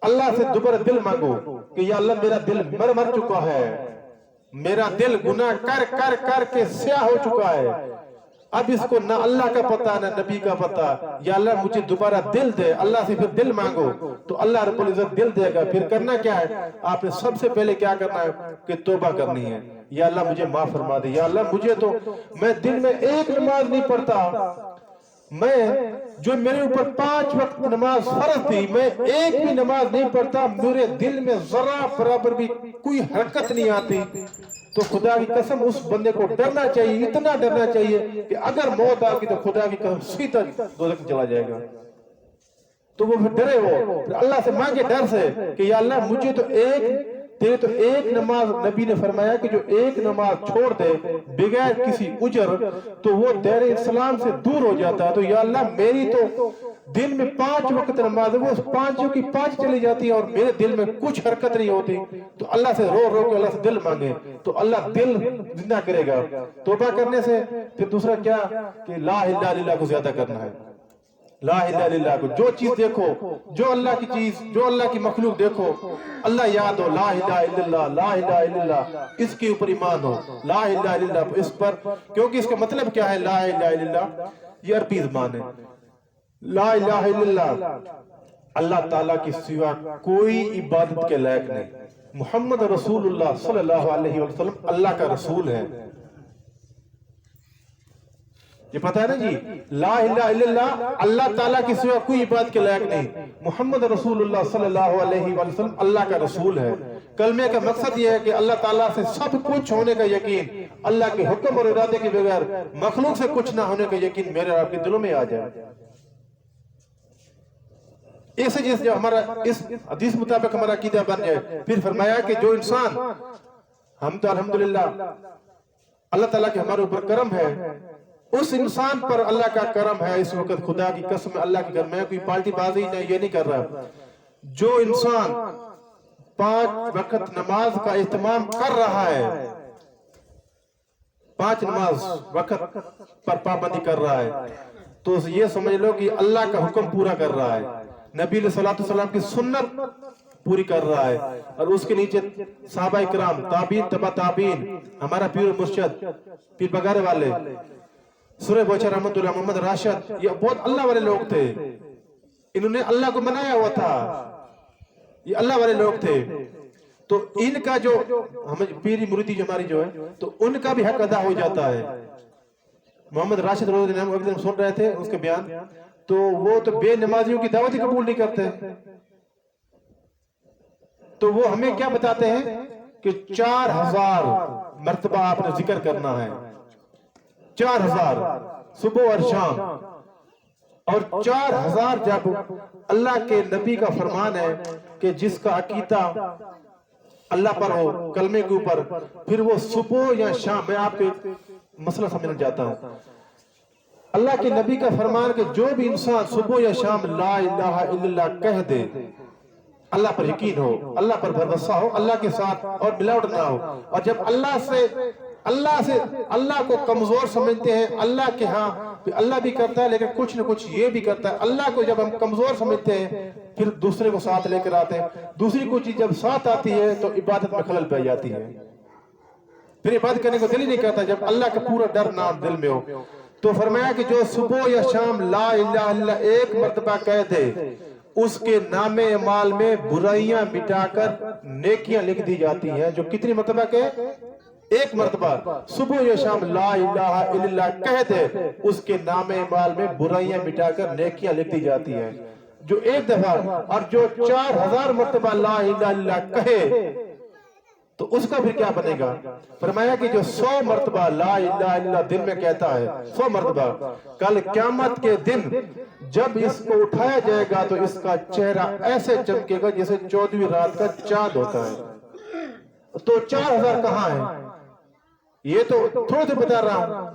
اللہ سے دوبارہ دل مانگو کہ یا اللہ میرا دل مر چکا ہے، میرا دل گناہ کر کر کر کے سیاہ ہو چکا ہے. اب اس کو نہ اللہ کا پتہ نہ نبی کا پتہ. یا اللہ مجھے دوبارہ دل دے. اللہ سے پھر دل مانگو تو اللہ رب العزت دل دے گا. پھر کرنا کیا ہے؟ آپ نے سب سے پہلے کیا کرنا ہے کہ توبہ کرنی ہے. یا اللہ مجھے معاف فرما دے. یا اللہ مجھے تو میں دن میں ایک نماز نہیں پڑھتا، میں جو میرے اوپر 5 وقت نماز فرض تھی میں ایک بھی نماز نہیں پڑھتا، میرے دل میں ذرہ برابر بھی کوئی حرکت نہیں آتی. تو خدا کی قسم اس بندے کو ڈرنا چاہیے، اتنا ڈرنا چاہیے کہ اگر موت آ گئی تو خدا کی قسم سیدھا دوزخ چلا جائے گا. تو وہ پھر ڈرے، وہ پھر اللہ سے مانگے ڈر سے کہ یا اللہ مجھے تو تیرے تو ایک نماز، نبی نے فرمایا کہ جو ایک نماز چھوڑ دے بغیر کسی اجر تو وہ دیر اسلام سے دور ہو جاتا ہے. تو یا اللہ میری تو دن میں 5 وقت نماز ہے، وہ 5 کی 5 چلی جاتی ہے اور میرے دل میں کچھ حرکت نہیں ہوتی. تو اللہ سے رو رو کے اللہ سے دل مانگے تو اللہ دل زندہ کرے گا. توبہ کرنے سے پھر دوسرا کیا کہ لا الہ الا اللہ کو زیادہ کرنا ہے. لا الہ الا اللہ کو جو چیز دیکھو، جو اللہ کی چیز، جو اللہ کی مخلوق دیکھو، اللہ یاد ہو. لا الہ الا اللہ، لا الہ الا اللہ اس کے اوپر ایمان ہو. لا الہ الا اللہ اس پر، کیونکہ اس کا مطلب کیا ہے؟ لا الہ الا اللہ یہ عربی زبان ہے. لا الہ الا اللہ اللہ تعالیٰ کی سوا کوئی عبادت کے لائق نہیں. محمد رسول اللہ صلی اللہ علیہ وسلم اللہ کا رسول ہے. یہ پتہ ہے نا جی؟ لا الہ الا اللہ اللہ تعالیٰ کی سوا کوئی عبادت کے لائق نہیں. محمد رسول اللہ صلی اللہ علیہ وسلم اللہ کا رسول ہے. کلمے کا مقصد یہ ہے کہ اللہ تعالیٰ سے سب کچھ ہونے کا یقین، اللہ کے حکم اور ارادے کے بغیر مخلوق سے کچھ نہ ہونے کا یقین میرے اور آپ کے دلوں میں آ جائے. ایسے جیسے جو ہمارا اس حدیث مطابق ہمارا عقیدہ بن جائے. پھر فرمایا کہ جو انسان، ہم تو الحمدللہ اللہ تعالیٰ کے ہمارے اوپر کرم ہے، اس انسان پر اللہ کا کرم ہے اس وقت، خدا کی قسم اللہ کے گھر میں کوئی پارٹی بازی یہ نہیں کر رہا، جو انسان 5 وقت نماز کا اہتمام کر رہا ہے، 5 نماز وقت پر پابندی کر رہا ہے، تو یہ سمجھ لو کہ اللہ کا حکم پورا کر رہا ہے، نبی علیہ السلام کی سنت پوری کر رہا ہے. اور اس کے نیچے صحابہ اکرام، تابعین، تبع تابعین، ہمارا پیر مرشد پیر بگارے والے، سورہ بوچہ رحمت اللہ، محمد راشد، یہ بہت اللہ والے لوگ تھے، انہوں نے اللہ کو منایا ہوا تھا، یہ اللہ والے لوگ تھے. تو ان کا جو پیری مریدی جو ہماری جو ہے، تو ان کا بھی حق ادا ہو جاتا ہے. محمد راشد روز ہم ایک دن سن رہے تھے اس کے بیان، تو وہ تو بے نمازیوں کی دعوت ہی قبول نہیں کرتے، تو وہ ہمیں کیا بتاتے ہیں کہ 4000 مرتبہ آپ نے ذکر کرنا ہے، 4000 صبح اور شام. اور 4000 جب اللہ کے نبی کا فرمان ہے کہ جس کا عقیدہ اللہ پر ہو، کلمے کے اوپر، پھر وہ صبح یا شام، میں آپ کے مسئلہ سمجھنا چاہتا ہوں، اللہ کے نبی کا فرمان کہ جو بھی انسان صبح یا شام لا الہ الا اللہ کہہ دے، اللہ پر یقین ہو، اللہ پر بھروسہ ہو، اللہ کے ساتھ اور ملاوٹ نہ ہو، اور جب اللہ کو کمزور سمجھتے ہیں، اللہ کے ہاں اللہ بھی کرتا ہے لیکن کچھ نہ کچھ یہ بھی کرتا ہے، اللہ کو جب ہم کمزور سمجھتے ہیں پھر دوسرے کو ساتھ لے کر آتے ہیں، دوسری کوئی چیز جب ساتھ آتی ہے تو عبادت میں خلل پہ جاتی ہے، پھر عبادت کرنے کو دل ہی نہیں کرتا جب اللہ کا پورا ڈر نہ دل میں ہو. تو فرمایا کہ جو صبح یا شام لا الہ الا اللہ 1 مرتبہ کہہ دے، اس کے نام اعمال میں برائیاں مٹا کر نیکیاں لکھ دی جاتی ہیں. جو کتنی مرتبہ کہے؟ 1 مرتبہ صبح یا شام لا الہ الا اللہ کہہ دے، اس کے نام اعمال میں برائیاں مٹا کر نیکیاں لکھ دی جاتی ہیں. جو 1 دفعہ، اور جو 4000 مرتبہ لا الہ الا اللہ کہے تو اس کا پھر کیا بنے گا؟ فرمایا کہ جو 100 مرتبہ لا الہ الا اللہ دن میں کہتا ہے، 100 مرتبہ، کل قیامت کے دن جب اس کو اٹھایا جائے گا تو اس کا چہرہ ایسے چمکے گا جیسے 14ویں رات کا چاند ہوتا ہے. تو 4000 کہاں ہے؟ یہ تو تھوڑے سے بتا رہا ہوں.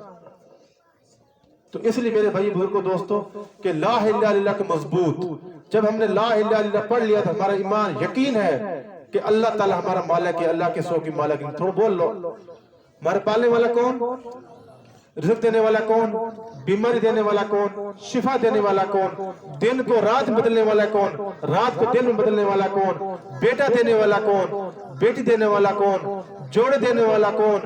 تو اس لیے میرے بھائی بزرگوں دوستوں کہ لا الہ الا اللہ کے مضبوط، جب ہم نے لا الہ الا اللہ پڑھ لیا تو ہمارا ایمان یقین ہے کہ اللہ تعالیٰ ہمارا مالک ہے، اللہ کے سو کی مالک ہے. تھوڑا بول لو، ہمارے پالنے والا کون؟ رزق دینے والا کون؟ بیماری دینے والا کون؟ شفا دینے والا کون؟ دن کو رات بدلنے والا کون؟ رات کو دن میں بدلنے والا کون؟ بیٹا دینے والا کون؟ بیٹی دینے والا کون؟ جوڑے دینے والا کون؟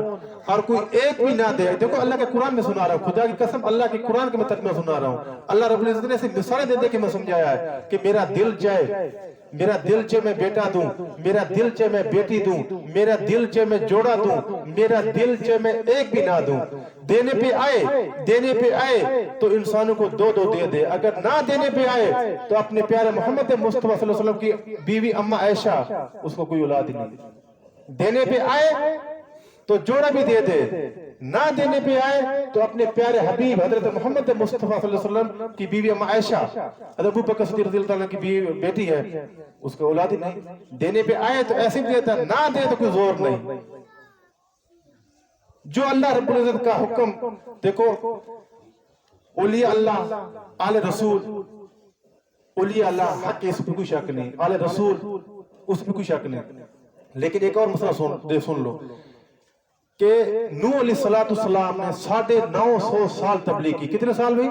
اور کوئی ایک بھی نہ دے. دیکھو اللہ کے قرآن میں سنا رہا ہوں، خدا کی قسم اللہ کے قرآن کے مطلب میں سنا رہا ہوں. اللہ رب العزت نے ایسی مثالیں دے دے کے میں سمجھایا ہے کہ میرا دل چاہے، میرا دل چاہے میں بیٹا دوں، میرا دل چاہے میں بیٹی دوں، میرا دل چاہے میں جوڑا دوں، میرا دل چاہے میں ایک بھی نہ دوں. دینے پہ آئے تو انسانوں کو 2 دے دے. اگر نہ دینے پہ آئے تو اپنے پیارے محمد مصطفیٰ صلی اللہ علیہ وسلم کی بیوی اماں عائشہ، اس کو کوئی اولاد ہی نہیں. دینے پہ آئے تو جوڑا بھی دے دے، نہ دینے پہ آئے تو اپنے پیارے حبیب حضرت محمد مصطفیٰ صلی اللہ علیہ وسلم کی بیوی اماں عائشہ، حضرت ابوبکر صدیق رضی اللہ عنہ کی بیٹی ہے، اس کو اولاد ہی نہیں. دینے پہ آئے تو ایسے بھی دیتا، نہ دے تو کوئی زور نہیں. جو اللہ رب العزت کا حکم، دیکھو اولیاء اللہ، آل رسول، اولیاء اللہ حق اس پہ کوئی شک نہیں، آل رسول اس پہ کوئی شک نہیں. لیکن ایک اور مسئلہ سن لو کہ نوح علیہ السلام نے 950 سال تبلیغ کی. کتنے سال بھائی؟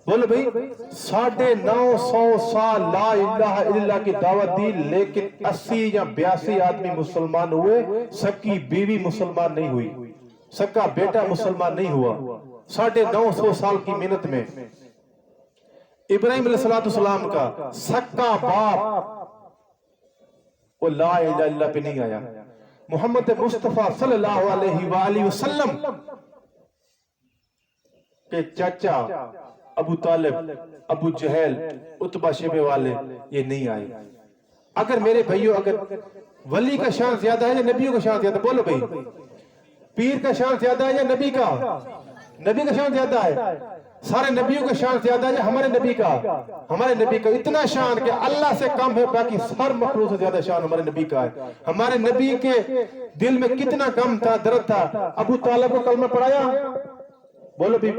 بولو بھائی، 950 سال لا الہ الا اللہ کی دعوت دی، لیکن 80 یا 82 آدمی مسلمان ہوئے، سکی بیوی مسلمان نہیں ہوئی، سکا بیٹا مسلمان نہیں ہوا. 950 سال کی محنت میں ابراہیم علیہ السلام کا سکا باپ وہ لا الہ الا اللہ پہ نہیں آیا. محمد مصطفیٰ صلی اللہ علیہ وآلہ وسلم کے چاچا ابو طالب، ابو جہل، عتبہ شیبے والے یہ نہیں آئے. اگر میرے بھائیوں، اگر ولی کا شان زیادہ ہے یا نبیوں کا شان زیادہ؟ بولو بھائی، پیر کا شان زیادہ ہے یا نبی کا؟ نبی کا شان زیادہ ہے. سارے نبیوں کا شان زیادہ ہے ہمارے نبی کا اتنا شان کہ اللہ سے کم ہے، باقی ہر مخلوق سے زیادہ شان ہمارے نبی کا ہے۔ ہمارے نبی کے دل میں کتنا غم تھا، درد تھا۔ ابو طالب کو کلمہ پڑھایا؟ بولو بھی،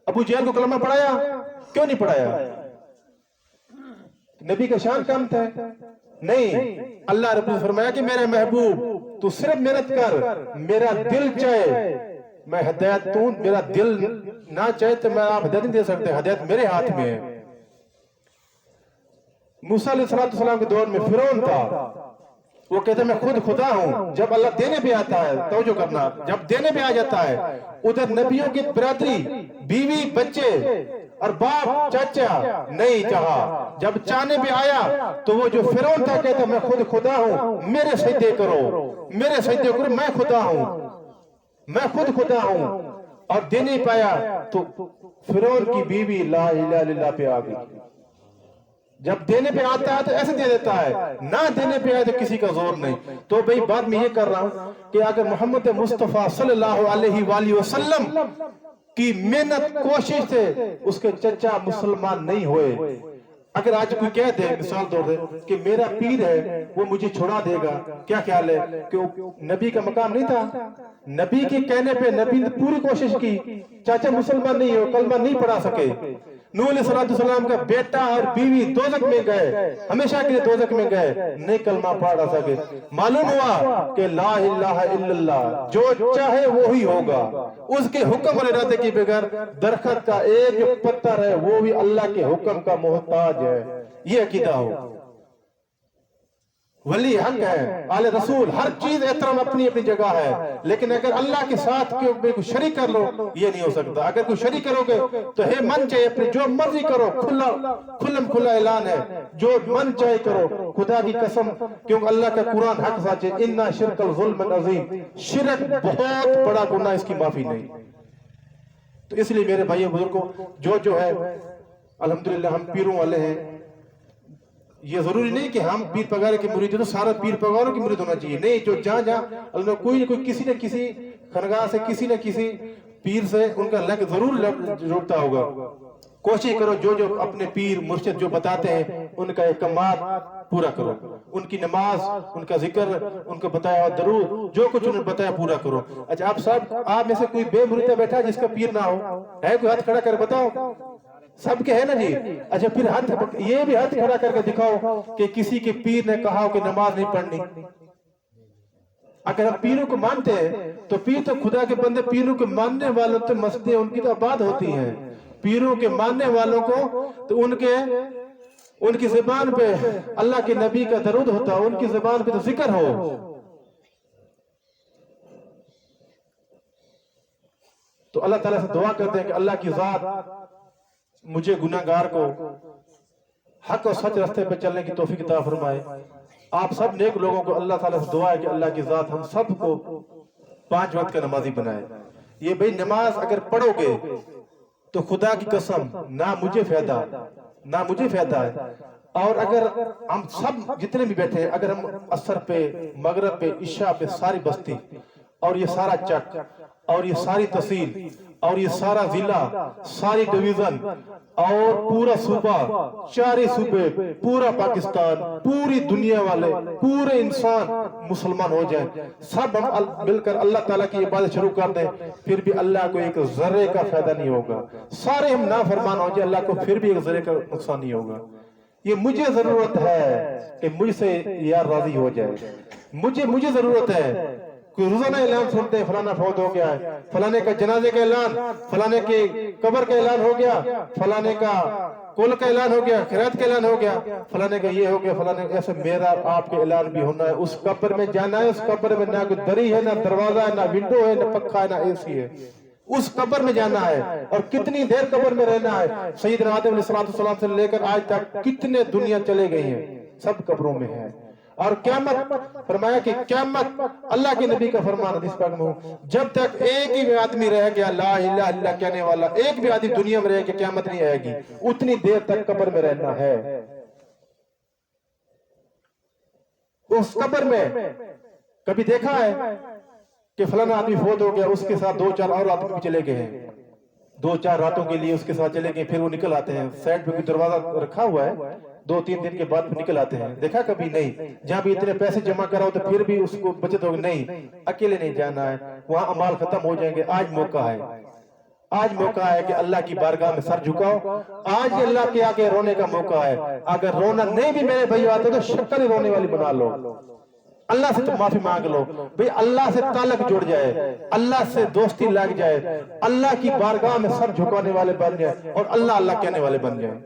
ابو جہل کو کلمہ پڑھایا؟ کیوں نہیں پڑھایا؟ نبی کا شان کم تھا؟ نہیں، اللہ رب نے فرمایا کہ میرے محبوب تو صرف محنت کر، میرا دل چاہے میں ہدایت دوں، میرا دل نہ چاہے تو میں آپ ہدایت نہیں دے سکتے، ہدایت میرے ہاتھ میں ہے۔ موسیٰ علیہ السلام کے دور میں فرعون تھا، وہ کہتا ہے میں خود خدا ہوں۔ جب اللہ دینے پہ آتا ہے، توجہ کرنا، جب دینے پہ آ جاتا ہے، ادھر نبیوں کی برادری، بیوی، بچے اور باپ، چچا نہیں چاہا۔ جب چاہنے پہ آیا تو وہ جو فرعون تھا کہتا میں خود خدا ہوں، میرے سجدے کرو، میرے سجدے کرو، میں خدا ہوں، میں خود خدا ہوں، اور دے نہیں پایا تو فرعون کی بیوی لا الہ الا اللہ پہ آ گئی۔ جب دینے پہ آتا ہے تو ایسے دے دیتا ہے، نہ دینے پہ آئے تو کسی کا زور نہیں۔ تو بھئی بات میں یہ کر رہا ہوں کہ اگر محمد مصطفیٰ صلی اللہ علیہ وآلہ وسلم کی محنت کوشش سے اس کے چچا مسلمان نہیں ہوئے، اگر آج کوئی کہہ دے، مثال طور دے کہ میرا پیر ہے وہ مجھے چھوڑا دے گا، کیا خیال ہے کہ نبی کا مقام نہیں تھا؟ نبی کے کہنے پہ نبی نے پوری کوشش کی، چاچا مسلمان نہیں ہو، کلمہ نہیں پڑھا سکے۔ نوح علیہ السلام کا بیٹا اور بیوی دوزخ میں گئے، ہمیشہ کے لیے دوزخ میں گئے، نہیں کلمہ پڑھا سکے۔ معلوم ہوا کہ لا الہ الا اللہ جو چاہے وہی ہوگا، اس کے حکم اور ارادے کے بغیر درخت کا ایک جو پتھر ہے وہ بھی اللہ کے حکم کا محتاج ہے۔ یہ عقیدہ ہو، ولی حق ہے، آل رسول، ہر چیز احترام اپنی اپنی جگہ ہے، لیکن اگر اللہ کے ساتھ کوئی شریک کر لو یہ نہیں ہو سکتا۔ اگر کوئی شریک کرو گے تو ہے من چاہے اپنی جو مرضی کرو، کھلا اعلان ہے، جو من چاہے کرو، خدا کی قسم، کیونکہ اللہ کا قرآن حق سچ ہے، اِنَّ شِرْكَ الظُّلْمَ عظیم، شرک بہت بڑا گناہ، اس کی معافی نہیں۔ تو اس لیے میرے بھائیوں بزرگوں، جو ہے الحمدللہ ہم پیروں والے ہیں، یہ ضروری نہیں کہ ہم پیر پگارے کے مرید ہیں تو سارا پیر پگاروں کی مرید ہونا چاہیے، نہیں، جو جہاں اللہ کوئی نہ کوئی کسی نہ کسی خرگاہ سے، کسی نہ کسی پیر سے ان کا لگ ضرور جوڑتا ہوگا۔ کوشش کرو جو اپنے پیر مرشد جو بتاتے ہیں ان کا احکامات پورا کرو، ان کی نماز، ان کا ذکر، ان کا بتایا ہوا درود، جو کچھ انہوں نے بتایا پورا کرو۔ اچھا آپ میں سے کوئی بے مرید بیٹھا جس کا پیر نہ ہو؟ ہے کوئی ہاتھ کھڑا کر بتاؤ؟ سب کے ہے نا جی؟ اچھا پھر یہ بھی ہاتھ کھڑا کر کے دکھاؤ کہ کسی کے پیر نے کہا ہو کہ نماز نہیں پڑھنی۔ اگر ہم پیروں کو مانتے ہیں تو پیر تو خدا کے بندے، پیروں کے ماننے والوں تو مسجدیں ان کی تو آباد ہوتی ہیں، پیروں کے ماننے والوں کو تو ان کی زبان پہ اللہ کے نبی کا درود ہوتا، ان کی زبان پہ تو ذکر ہو۔ تو اللہ تعالیٰ سے دعا کرتے ہیں کہ اللہ کی ذات مجھے گناہگار کو حق اور سچ راستے پہ چلنے کی توفیق عطا فرمائے۔ آپ سب نیک لوگوں کو اللہ تعالیٰ سے دعا ہے کہ اللہ کی ذات ہم سب کو 5 وقت کا نمازی بنائے۔ یہ بھئی نماز اگر پڑھو گے تو خدا کی قسم نہ مجھے فائدہ ہے، اور اگر ہم سب جتنے بھی بیٹھے ہیں، اگر ہم عصر پہ، مغرب پہ، عشاء پہ ساری بستی اور یہ سارا چک اور یہ ساری تحصیل اور یہ سارا ضلع، ساری ڈویژن اور پورا صوبہ، 4 صوبے، پورا پاکستان، پوری دنیا والے، پورے انسان مسلمان ہو جائیں، سب ہم مل کر اللہ تعالیٰ کی عبادت شروع کر دیں، پھر بھی اللہ کو ایک ذرے کا فائدہ نہیں ہوگا۔ سارے ہم نافرمان ہو جائیں، اللہ کو پھر بھی ایک ذرے کا نقصان نہیں ہوگا۔ یہ مجھے ضرورت ہے کہ مجھ سے یار راضی ہو جائے، مجھے ضرورت ہے۔ کوئی روزانہ اعلان سنتے ہیں فلانا فوت ہو گیا ہے، فلانے کا جنازے کا اعلان، فلانے کے قبر کا اعلان ہو گیا، فلانے کا کل کا اعلان ہو گیا، خیرات کا اعلان ہو گیا، فلانے کا یہ ہو گیا، فلانے کا ایسے میرا آپ کے اعلان بھی ہونا ہے۔ اس قبر میں جانا ہے، اس قبر میں نہ کوئی دری ہے، نہ دروازہ ہے، نہ ونڈو ہے، نہ پنکھا ہے، نہ اے سی ہے، اس قبر میں جانا ہے۔ اور کتنی دیر قبر میں رہنا ہے؟ سیدنا آدم علیہ السلام سے لے کر آج تک کتنے دنیا چلے گئی ہیں، سب قبروں میں ہیں۔ اور قیامت، فرمایا کہ قیامت، اللہ کے نبی کا فرمان حدیث پاک میں ہو، جب تک ایک ہی آدمی رہ گیا لا الہ الا اللہ کہنے والا، ایک بھی آدمی دنیا میں رہ گیا قیامت نہیں آئے گی، اتنی دیر تک قبر میں رہنا ہے۔ اس قبر میں کبھی دیکھا ہے کہ فلانا آدمی فوت ہو گیا، اس کے ساتھ 2-4 اور آدمی چلے گئے ہیں؟ 2-4 راتوں کے لیے اس کے ساتھ چلے گئے، پھر وہ نکل آتے ہیں، سائڈ پہ کوئی دروازہ رکھا ہوا ہے، 2-3 دن کے بعد پھر نکل آتے ہیں. دیکھا کبھی؟ نہیں. جہاں بھی اتنے پیسے جمع کراؤ تو پھر بھی اس کو بچت ہوگی، نہیں، اکیلے نہیں جانا ہے، وہاں امال ختم ہو جائیں گے. آج موقع ہے، آج موقع ہے کہ اللہ کی بارگاہ میں سر جھکاؤ. آج اللہ کے آگے رونے کا موقع ہے. اگر رونا نہیں بھی میرے بھائی آتے تو شکل ہی رونے والی بنا لو. اللہ سے تو معافی مانگ لو بھئی، اللہ سے تعلق جڑ جائے، اللہ سے دوستی لگ جائے، اللہ کی بارگاہ میں سر جھکانے والے بن جائے اور اللہ اللہ کہنے والے بن جائے.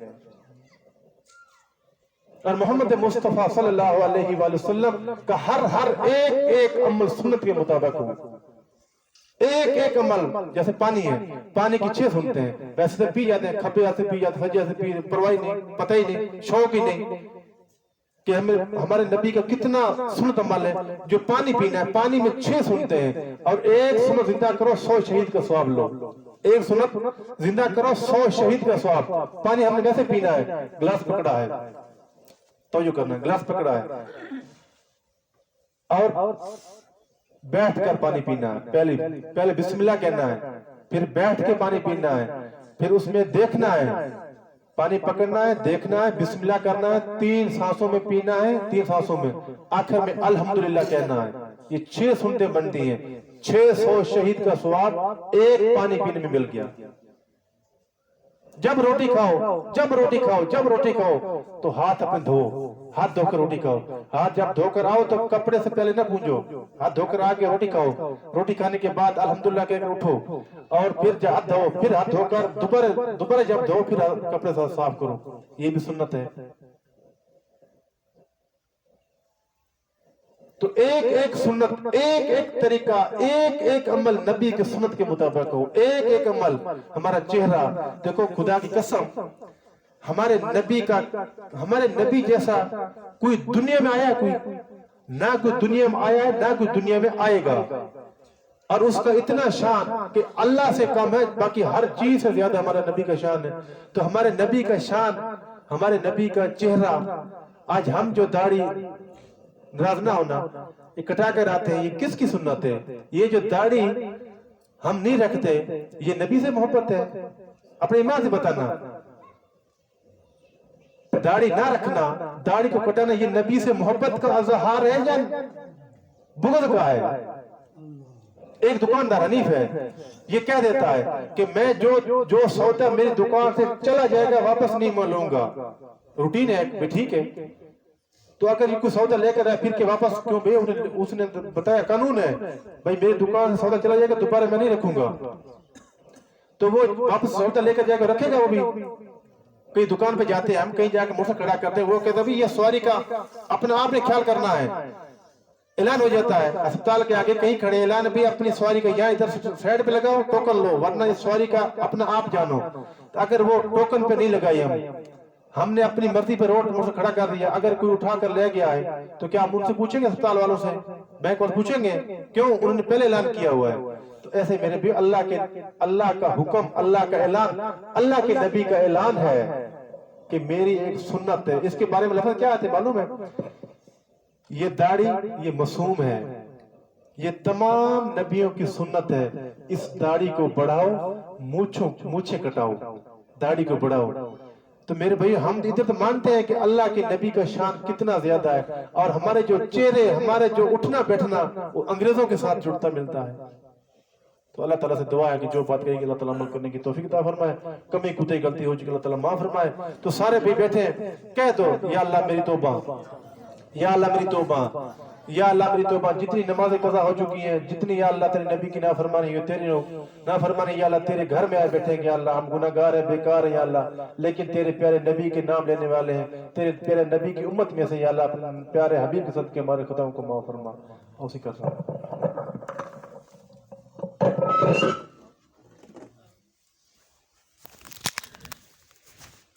اور محمد مصطفیٰ صلی اللہ علیہ وآلہ وسلم کا ہر ایک عمل سنت کے مطابق ہو. ایک عمل جیسے پانی ہے، پانی کی 6 سنتے ہیں، ویسے سے پی جاتے ہیں، کھپے سے پی جاتے ہیں، سجے سے پی جاتے ہیں، پرواہی نہیں، پتہ ہی نہیں، شوق ہی نہیں کہ ہمارے نبی کا کتنا سنت عمل ہے. جو پانی پینا ہے، پانی میں 6 سنتے ہیں، اور ایک سنت زندہ کرو 100 شہید کا ثواب لو. ایک سنت زندہ کرو 100 شہید کا ثواب. پانی ہم نے ویسے پینا ہے، گلاس پکڑا ہے، توجہ کرنا ہے، گلاس پکڑا ہے اور بیٹھ کر پانی پینا ہے. پہلے بسم اللہ کہنا ہے، پھر بیٹھ کے پانی پینا ہے، پھر اس میں دیکھنا ہے، پانی پکڑنا ہے، دیکھنا ہے، بسم اللہ کرنا ہے، 3 سانسوں میں پینا ہے، 3 سانسوں میں، آخر میں الحمدللہ کہنا ہے. یہ 6 سنتیں بنتی ہیں. 600 شہید کا ثواب ایک پانی پینے میں مل گیا. جب روٹی کھاؤ تو ہاتھ اپنے دھو، ہاتھ دھو کر روٹی کھاؤ. ہاتھ جب دھو کر آؤ تو کپڑے سے پہلے نہ پونجو، ہاتھ دھو کر آگے روٹی کھاؤ. روٹی کھانے کے بعد الحمدللہ کہہ کر اٹھو، اور پھر ہاتھ دھو، پھر ہاتھ دھو کر دوبارہ جب دھو پھر کپڑے سے صاف کرو. یہ بھی سنت ہے. تو ایک سنت، ایک طریقہ، ایک عمل نبی کے سنت کے مطابق ہو. ایک عمل. ہمارا چہرہ دیکھو، خدا کی قسم، ہمارے نبی جیسا کوئی دنیا میں آیا، کوئی نہ کوئی دنیا میں آیا ہے، نہ کوئی دنیا میں آئے گا. اور اس کا اتنا شان کہ اللہ سے کم ہے، باقی ہر چیز سے زیادہ ہمارا نبی کا شان ہے. تو ہمارے نبی کا شان، ہمارے نبی کا چہرہ. آج ہم جو داڑھی، ناراض نہ ہونا، یہ کٹا کر آتے ہیں، یہ کس کی سنت ہے؟ یہ جو داڑھی ہم نہیں رکھتے، یہ نبی سے محبت ہے؟ اپنے ایمان سے بتانا. داڑھی نہ رکھنا، داڑھی کو کٹانا، یہ نبی سے محبت کا اظہار ہے یا بغض کا ہے؟ ایک دکاندار حنیف ہے، یہ کہہ دیتا ہے کہ میں جو سودا میری دکان سے چلا جائے گا واپس نہیں ملوں گا. روٹین ہے بھی، ٹھیک ہے. تو اگر یہ کوئی سودا لے کر آئے پھر کے واپس کیوں بھئی؟ اس نے بتایا قانون ہے بھئی، میری دکان سے سودا چلا جائے گا دوبارہ میں نہیں رکھوں گا. تو وہ واپس سودا لے کر جائے گا، رکھے گا وہ بھی. کئی دکان پہ جاتے ہیں ہم، کہیں جا کے موٹر کھڑا کرتے ہیں، وہ کہتے ہیں یہ سواری کا اپنا آپ نے خیال کرنا ہے. اعلان ہو جاتا ہے اسپتال کے آگے کہیں کھڑے، اعلان بھی اپنی سواری کا یہاں ادھر سائڈ پہ لگاؤ، ٹوکن لو، ورنہ اس سواری کا اپنا آپ جانو. اگر وہ ٹوکن پہ نہیں لگائی ہم نے اپنی مرضی پہ روڈ موٹر کھڑا کر دیا، اگر کوئی اٹھا کر لے گیا ہے تو کیا ہم ان سے پوچھیں گے؟ اسپتال والوں سے، بینک والوں سے پوچھیں گے؟ کیوں؟ انہوں نے پہلے اعلان کیا ہوا ہے. تو ایسے میرے بھی اللہ کا حکم، اللہ کا اعلان، اللہ کے نبی کا اعلان ہے کہ میری ایک سنت ہے. اس کے بارے میں لفظ کیا آتے معلوم ہے؟ یہ داڑھی، یہ معصوم ہے، یہ تمام نبیوں کی سنت ہے. اس داڑھی کو بڑھاؤ، مونچھیں کٹاؤ، داڑھی کو بڑھاؤ. تو میرے بھائی، ہم ادھر تو مانتے ہیں کہ اللہ کے نبی کا شان کتنا زیادہ ہے، اور ہمارے جو چہرے، ہمارے جو اٹھنا بیٹھنا، وہ انگریزوں کے ساتھ جڑتا ملتا ہے. تو اللہ تعالیٰ سے دعا ہے کہ جو بات کہے گی اللہ تعالیٰ عمل کرنے کی توفیق عطا فرمائے. کمی کوتاہی غلطی ہو چکی اللہ تعالیٰ معاف فرمائے. تو سارے بھی بیٹھے ہیں، کہہ دو یا اللہ میری توبہ، یا اللہ میری توبہ، یا اللہ میری توبہ. جتنی نمازیں قضا ہو چکی ہیں، جتنی یا اللہ تیرے نبی کی نافرمانی ہوئی، تیری نافرمانی یا اللہ تیرے گھر میں آئے بیٹھے ہیں، یا اللہ ہم گناہگار ہیں، بیکار ہیں یا اللہ، لیکن تیرے پیارے نبی کے نام لینے والے ہیں، تیرے پیارے نبی کی امت میں سے یا اللہ اپنے پیارے حبیب کے صدقے ہمارے خطاؤں کو معاف فرما. اسی کا